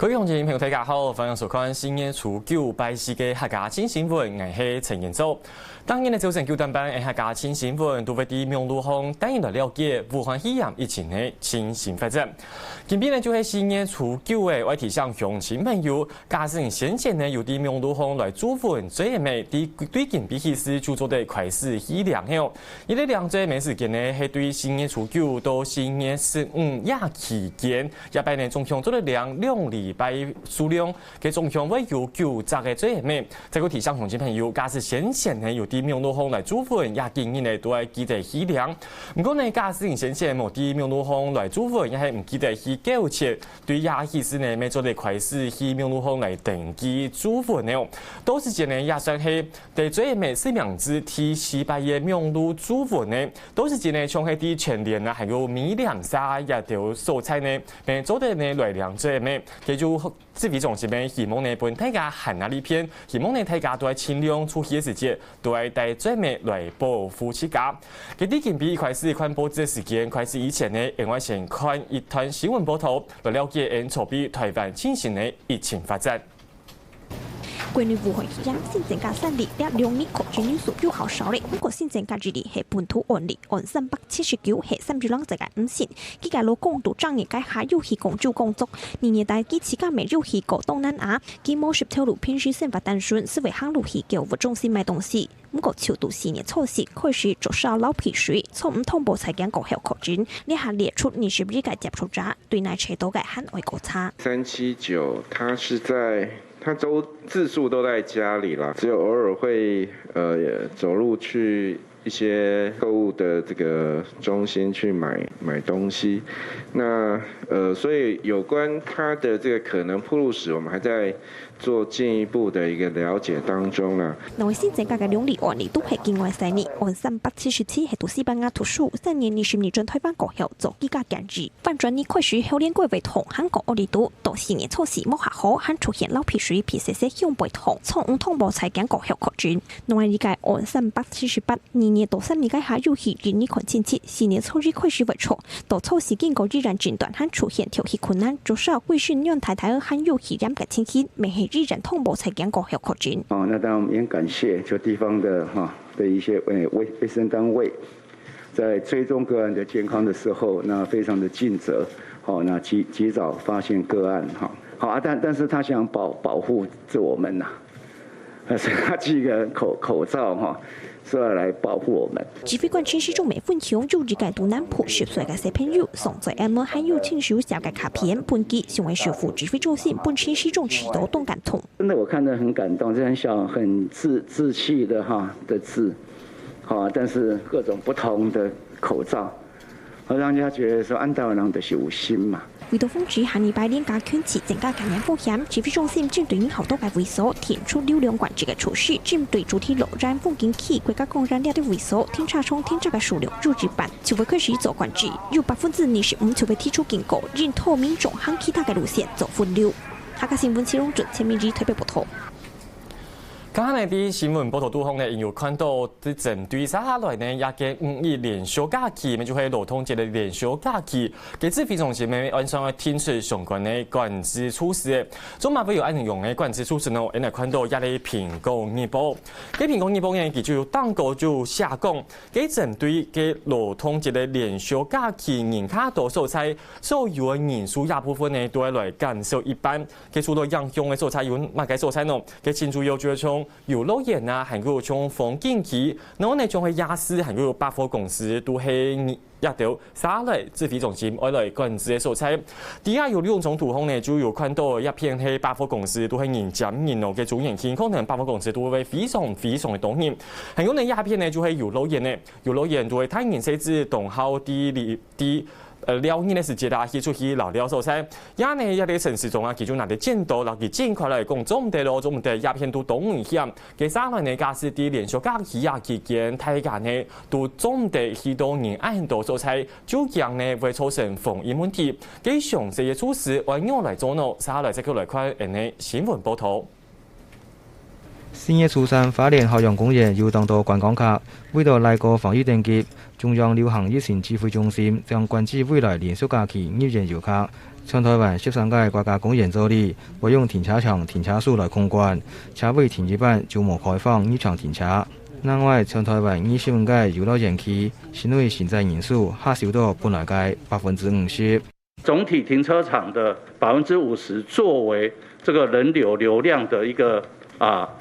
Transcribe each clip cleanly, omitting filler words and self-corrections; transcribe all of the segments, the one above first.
各位乡亲朋友，大家好，欢迎收看新年初9拜四嘅客家新新闻，我是陈彦祖。当年的早晨9点半，客家新新闻都会伫明路巷带人来了解武汉肺炎疫情的新新发展。今边呢就是新年初9嘅，我提倡乡亲朋友，加上先前呢有伫明路巷来祝福最美伫对近比起是就做的快事喜良后，伊个两最美时间呢系对新年初9到新年15夜期间，也拜呢总共做了2礼拜数量，嘅总共会有9集嘅最美。这个提倡乡亲朋友，假使先前呢有伫明路巷来祝福也建议呢都系记得喜良。不过呢，假使先前冇伫明路巷来祝福，也系唔记得去购切，对也其实呢，每做的快事去明路巷来登记祝福呢，都是件呢也算系对最美是名字提西拜嘅明路祝福呢，都是件呢像系啲全年啊，还有米粮沙也条蔬菜呢，并做的呢来量最美，佢就这位总是咩？希望呢，本大家行那里片，希望呢大家都系尽量出去嘅时节，都系带最美来保护自家。佢啲近比快是看报纸嘅时间，快是以前呢，另外先看一段新闻报道，来了解筹备台湾进行的疫情发展。关于武汉肺炎新增加3例，2例确诊人数又好少咧。不过新增加2例系本土案例，按379系30人在个5线。佢家老公都仗义解下又去广州工作，年代佢自家没有去过东南亚，佢某10条路平时生活单纯，是为行路去购物中心买东西。不过秋度4年初时开始做烧老皮水，从唔通报才讲过后确诊，你还列出你是不是该接触者，对那车都该很爱观察。379，他是在。他自述都在家里啦，只有偶尔会走路去一些购物的这个中心去买东西。那所以有关他的这个可能暴露史，我们还在做进一步的一个了解当中啦。那位新增加嘅2例案例都係境外3例，按377係到西班牙讀書，3年20年進台灣過後做居家檢治，反轉你開始後年過為同香港奧利都到4年初時冇下好，還出現老皮水皮細向背痛，從唔通報才講過後確診。另外一個按378，2年到3年嘅下有去人你看親戚，4年初日開始為錯，到初時經過依然診斷還出現調氣困難，至少貴訓讓太太還有去染嘅親戚，未係依然通報才講過後確診。那當然我們也感謝就地方的一些衛生單位，在追蹤個案的健康的時候，那非常的盡責，那及早發現個案，但是他想保護着我們所以他寄個口罩是要來保護我們。指揮官陳時中未分享有日界到南浦10歲嘅小朋友送在 M 還有親手寫嘅卡片，本機成為首府指揮中心，本陳時中持到動感痛。真的我看得很感動，這很小很稚氣的字，但是各種不同的口罩，讓人家覺得說安台灣人就是有心嘛。為到防止下禮拜連加圈次增加感染風險，指揮中心針對好多嘅會所提出流量管制嘅措施，針對主題落染風景區國家公認的會所，停車場停車嘅數量入職版就會開始做管制，有25%就會提出警告，認透民眾行其他嘅路線做分流。客家新聞陳榮俊、陳明儀特別報道。剛剛呢啲新聞報道都好呢，有看到啲針對接下來呢，也嘅5日連休假期，咪就係勞動節嘅連休假期，嘅指揮中心咪按上天出相關嘅管制措施。中馬會有按用嘅管制措施呢，我哋看到一啲蘋果日報，嘅蘋果日報呢，佢就當個就下講，嘅針對嘅勞動節嘅連休假期人卡多所在，所有嘅人數一部分呢，都係來減少一半。嘅除咗影響嘅所在有乜嘅所在呢？嘅前主要就係從遊樂園啊，還有像風景區，然後呢，像係夜市，還有百貨公司，都係一條沙來指揮中心愛來管制嘅所在。底下有2種圖風呢，就有看到一片係百貨公司都係人佔人流嘅主人區，可能百貨公司都會非常嘅多人。還有呢一片呢，就係遊樂園呢，遊樂園就係睇人設置同好啲撩人的時節啊，去出去聊聊所在。也呢，一啲城市中啊，其中嗱啲見到，嗱啲盡快來講，做唔得咯，做唔得，一片都當危險。其實呢，假使啲連續假期啊期間，大家呢都做唔得去到人愛很多所在，就驚呢會造成防疫問題。幾詳細嘅措施，按樣來做呢，接下來再過來看人嘅新聞報道。新月初三，花莲海洋公园有当到观光客，为了来个防疫等级，中央流行疫情指挥中心将关注未来连续假期入园游客。全台湾13个国家公园这里，会用停车场停车数来控管，车位停止班就无开放入场停车。另外，全台湾25个游乐园区，室内行载人数下少到本来的50%。总体停车场的50%作为这个人流流量的一个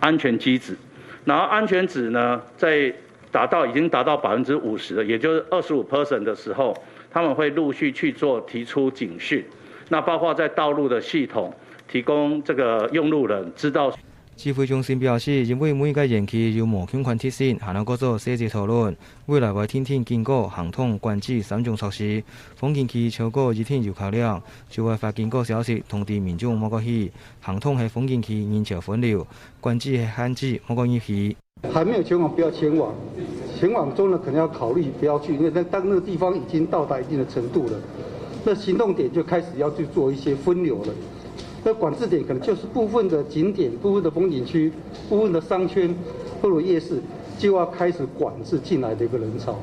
安全机制，然后安全值呢，在已经达到50%了，也就是25% 的时候，他们会陆续去做提出警讯。那包括在道路的系统提供这个用路人知道。指挥中心表示，因为每个园区有无相关特性，还能够做细致讨论。未来会天天经过行通管制3种措施，风景区超过2天游客量，就会发经过消息通知民众莫过去。行通系风景区人潮分流，管制系限制莫过入去。还没有前往不要前往，前往中呢可能要考虑不要去，因为当那个地方已经到达一定的程度了。那行动点就开始要去做一些分流了，那管制点可能就是部分的景点、部分的风景区、部分的商圈或者夜市，就要开始管制进来的一个人潮。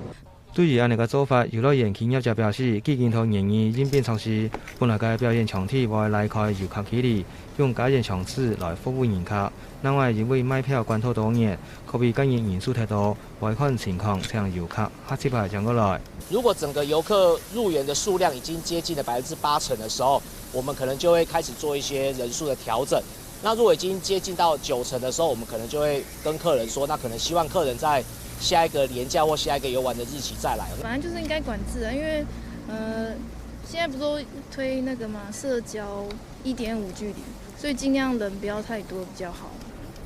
对于安尼个做法，游乐园企业就表示，既检讨营业应变措施，本来嘅表演场地会拉开游客距离，用假人场次来服务游客。另外，因为买票关头多年，可比感染人数太多，外看情况向游客下次排将过来。如果整个游客入园的数量已经接近了80%的时候，我们可能就会开始做一些人数的调整。那如果已经接近到90%的时候，我们可能就会跟客人说，那可能希望客人在下一个连假或下一个游玩的日期再来。反正就是应该管制啊，因为现在不是都推那个嘛，社交1.5距离，所以尽量人不要太多比较好。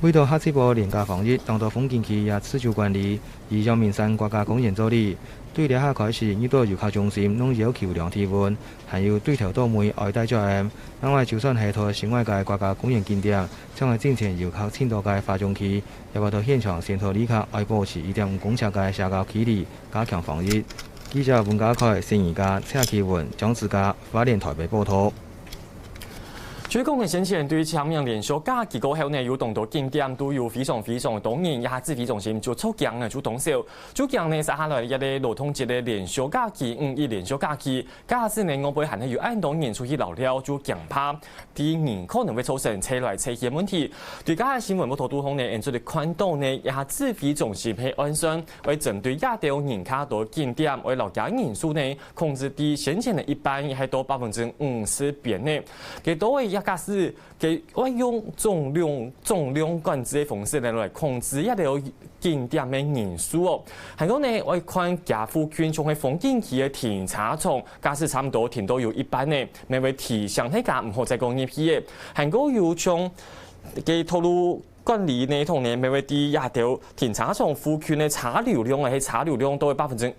为了下一波廉价防疫，当到风景区也自主管理，以阳明山国家公园做例，对列下开始入到游客中心，拢要求量体温，还有对头到每外带作业。另外，就算系到城外界国家公园景点，将会进前游客10多个化妆区，也会到现场先托旅客爱保持1.5公尺的社交距离，加强防疫。记者文家凯、新宜家、蔡启文、张志嘉、花莲台北报道。最近嘅先前對前面連續假期過後呢，有當到景點都有非常多人，也係自費中心就出鏡嘅就動手。最近呢，接下來一個勞動節嘅連續假期，5一連續假期，假使呢我輩還係有按當人出去留了就驚怕，第二可能會造成車來車去嘅問題。對家嘅新聞冇頭都通呢，因做嘅看到呢，也係自費中心係安全，為針對亞洲人卡到景點，為留家人數呢控制啲先前嘅一般也係到50%邊呢，嘅多嘅。假使佢會用重量管制嘅方式來控制一條景點嘅人數哦。係講呢，我看家附近仲係風景區嘅停車場，假使差唔多停到有一半呢，咪會提醒大家唔好再講入去嘅。係講有從嘅透露。管理呢同呢，咪會啲亞條停車場附近嘅車流量係車流量都係25%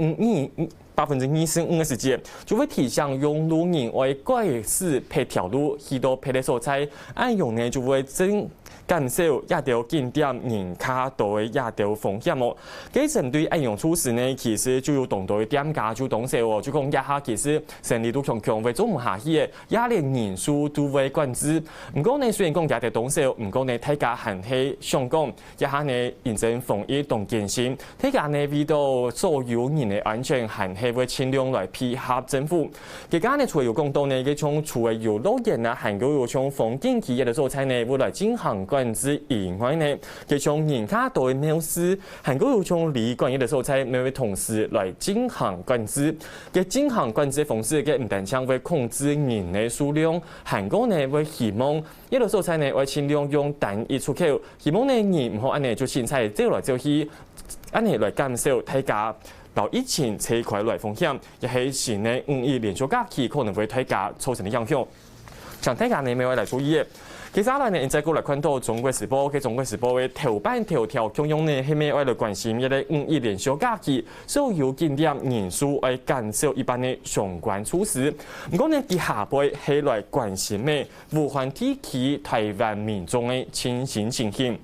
嘅時間，就會提醒用路人為改使配條路去到配嘅所在，按用呢就會減少亞條景點人卡到嘅亞條風險哦。佢針對按用措施呢，其實就有當到點價就動手哦，就講一下其實生理都強會做唔下去嘅，也連人數都會管制。唔過呢，雖然講亞條動手，唔過呢大家還係想講一下呢認真防疫同健康，大家呢為到所有人嘅安全還係會盡量來配合政府。佢家呢除咗講到呢，佢從除咗遊樂園啊，還有從風景區嘅所在呢，會來進行管制以外呢，佢從人卡到嘅廟市，還有從旅館嘅所在，咪會同時來進行管制。佢進行管制嘅方式，佢唔單止會控制人嘅數量，還有呢會希望一個所在呢會盡量用單一出口，希望呢人唔好安尼就凊彩走來走去，安尼來減少大家到疫情車塊來風險，亦係前呢5一連續假期可能會大家造成嘅影響。像大家呢咪會來注意嘅。其實呢，現在過來看到《中國時報》嘅《中國時報》嘅頭版頭條，中央呢係咪為了關心一個5一連續假期所有景點人數來減少一般嘅相關措施。唔過呢，佢下輩係來關心嘅武漢地區台灣民眾嘅情形。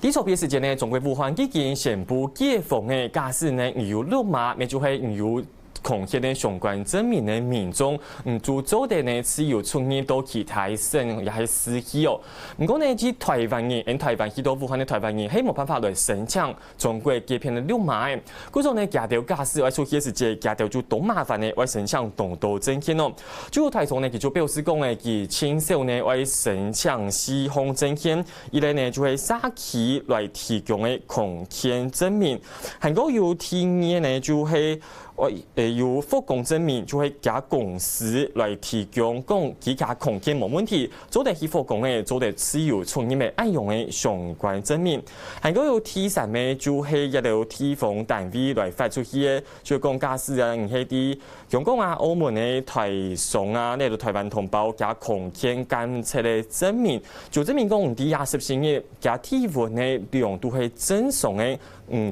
呢錯別時間呢，中國武漢已經宣布解封嘅，假使呢有綠碼，咪就係有恐吓的相关证明的民众，做做的呢是有出现到其他省也系司机哦。不过呢，即台湾人，台湾许多武汉的台湾人，係冇办法来申请中国机票的绿码的。嗰種呢，駕到駕駛或出現時節，駕到就多麻煩呢，為申請動到證件咯。主要台中呢，佢就表示講呢，佢親手呢為申請4項證件，一嚟呢就係沙期來提供嘅空間證明，韓國有第二呢就係。有復工證明就係假公司來提供講其他空間冇問題，做得起復工嘅，做得持有從業嘅按用嘅相關證明。韓國有第三嘅就係一路地方單位來發出去嘅，就講駕駛啊，唔係啲香港啊、澳門嘅台商啊，呢度台灣同胞假空間監測嘅證明，就證明講唔啲20星嘅假體溫嘅量都係正常嘅。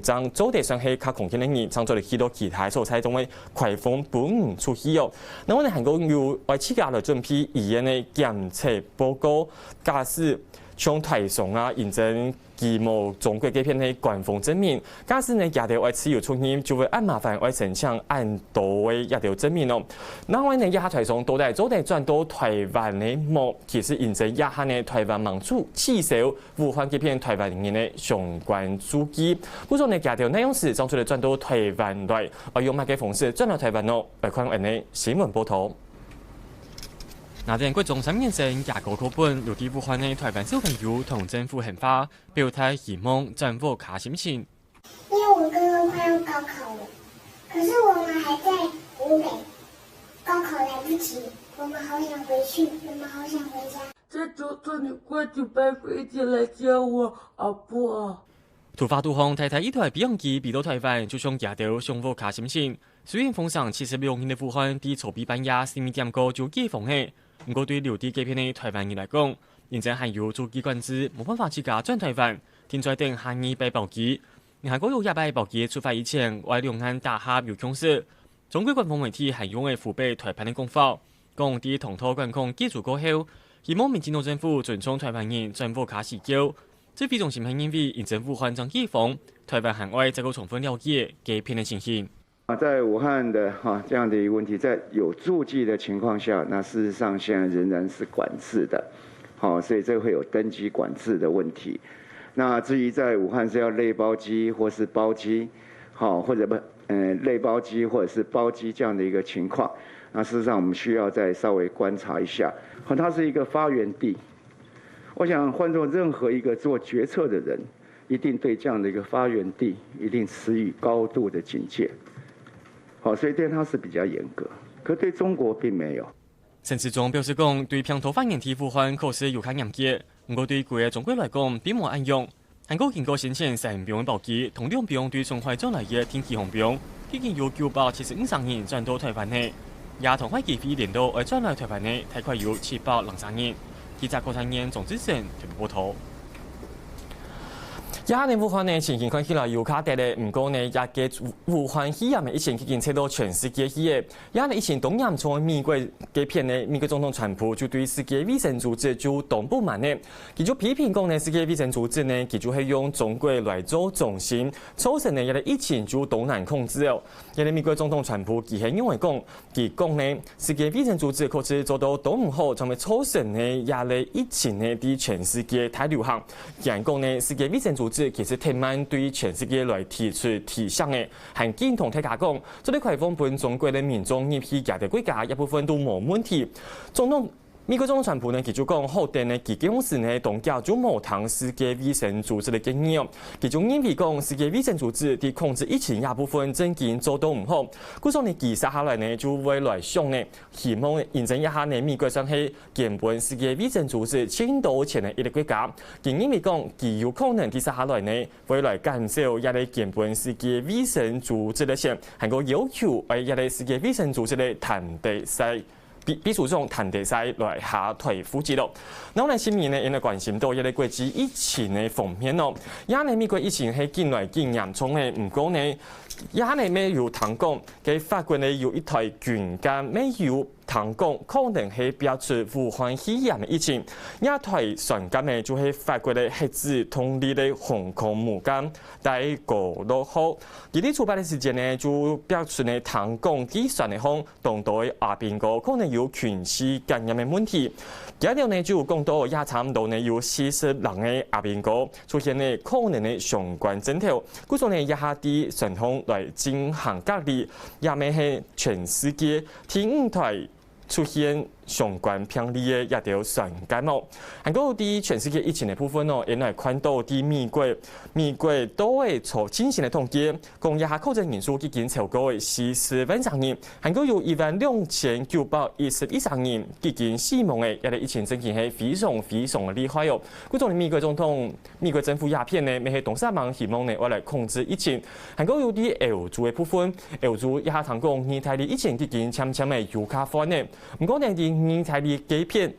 將做地上係較空間嘅人，將做嚟許多其他所在中嘅快封本出去哦。那我哋韓國要為自家來準備醫院嘅檢測報告，駕駛像台商啊，認證義務中國機片嘅官方證明，駕駛呢也條為持有出現，就會按麻煩為申請按到嘅一條證明咯。那我哋一下台商到底做地轉到台灣嘅幕，其實認證一下呢台灣民主至少武漢機片台灣人嘅相關數據。嗰種呢也條內容是將出嚟轉到台灣來，用乜嘅方式轉到台灣咯？來看人嘅新聞報道。那陣國中3年生廿個課本，有啲武漢嘅台灣小朋友同政府獻花，表態希望政府卡心情。因為我剛剛快要高考了，可是我們還在湖北，高考來不及，我們好想回去，我們好想回家。再求求你快點派飛機來接我，好不好？突發杜航太太一台飛行機飛到台灣，就想夾到政府卡心情。雖然封上76年的武漢，啲籌備班也12點過就解封嘅。不過對留啲機片嘅台灣人來講，現在還有做機管制，冇辦法自家轉台灣，天在等下2班包機。韓國有1班包機出發以前，為兩岸打合有共識。中國官方媒體還用嘅湖北台灣嘅講法，講啲同台管控結束過後，希望民進黨政府尊重台灣人政府卡時叫。這非常simple因為現政府環境解封，台灣海外再個充分了解機片嘅情形。在武漢的這樣的一個問題，在有註記的情況下，那事實上現在仍然是管制的，所以這會有登機管制的問題。那至於在武漢是要類包機或是包機，或者類包機或者是包機這樣的一個情況，那事實上我們需要再稍微觀察一下。它是一個發源地，我想換作任何一個做決策的人，一定對這樣的一個發源地一定持予高度的警戒。所以對他是比較嚴格，可對中國並沒有。陳時中表示講，對平頭發言體武漢確實有較嚴格，不過對規個中國來講並冇按用。韓國經過先前3兵嘅包機，同2兵對從海將來嘅天氣航兵，已經有975人轉到台灣內，也同海機飛連到而轉來台灣內，大概有703人。記者郭產燕、總之成全部報道。一下呢，武漢呢情形看起來有較低咧，唔過呢，一個武漢肺炎嘅疫情已經傳到全世界去嘅。一下呢，疫情東嚴重，美國嘅片呢，美國總統川普就對世界衛生組織就動不滿呢，佢就批評講呢，世界衛生組織呢，佢就係用中國來做中心，造成呢一個疫情就都難控制哦。一個美國總統川普佢係因為講，佢講呢，世界衛生組織確實做到都唔好，就會造成呢一個疫情呢啲全世界太流行。人講呢，世界衛生組織其實聽晚對全世界來提出提倡嘅，係堅同大家講，做啲開放本中國嘅民眾入去嘅國家一部分都冇問題。美國總統川普呢，佢就講好定呢，佢公司呢動腳就冇談世界衛生組織嘅經驗，佢就認為講世界衛生組織啲控制疫情一部分真見做到唔好，故所呢佢接下來呢就會來想呢，希望驗證一下呢美國上係根本世界衛生組織簽到前嘅一個國家，佢認為講佢有可能接下來呢會來減少一個根本世界衛生組織嘅線，係個要求為一個世界衛生組織嘅談地勢。比如種談地勢來下台負責咯。那我哋新年呢，因為關心到一個國際疫情嘅方面咯，而家呢美國疫情係近來更嚴重嘅，唔過呢，而家呢咩有談講，佢法國呢有一台軍艦沒有唐讲可能係表出武漢肺炎嘅疫情，亞台船艦呢就係法國嘅核子動力嘅航空母艦第56號，而啲出發嘅時間呢就表出呢唐港機船嘅方當到阿邊個可能有群體感染嘅問題，而條呢就講到也差唔多呢有40人嘅阿邊個出現呢可能嘅相關症頭，故所呢也下啲船方來進行隔離，也咪係全世界第5台出現相關病例嘅一條船艦幕。韓國啲全世界疫情嘅部分哦，原來看到啲美國都會做進行嘅統計，講一下確診人數已經超過40萬人，韓國有12913人已經死亡嘅，一個疫情真係係非常嘅厲害哦。嗰種美國總統、美國政府鴉片呢，咪係東沙網希望呢，為來控制疫情。韓國有啲歐洲嘅部分，歐洲一下談講意大利疫情已經漸漸嘅有加緩呢，唔過呢啲意大利幾片。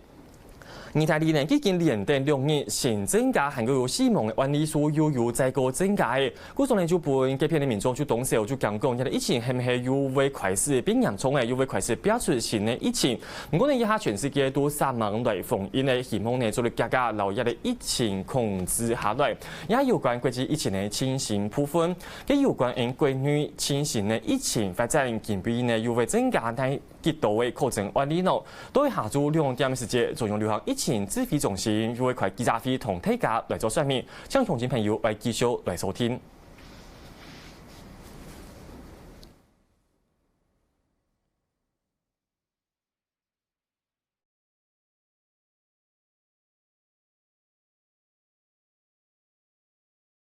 意大利呢已經連續2日新增加韓國有死亡嘅案例數有再個增加嘅，嗰種呢就本幾片嘅民眾就當時就講講，因為疫情係唔係又會開始變嚴重嘅，又會開始表出新嘅疫情。唔過呢，以下全世界都3萬來封煙嘅希望呢，做嚟加加留一個疫情控制下來。也有關國際疫情嘅情形部分，亦有關因國內情形嘅疫情發展近邊呢又會增加，但係極度嘅確診案例呢，都會下晝2點時節作用流行疫情指揮中心又會開記者會同大家來做說明，請鄉親朋友來繼續來收聽。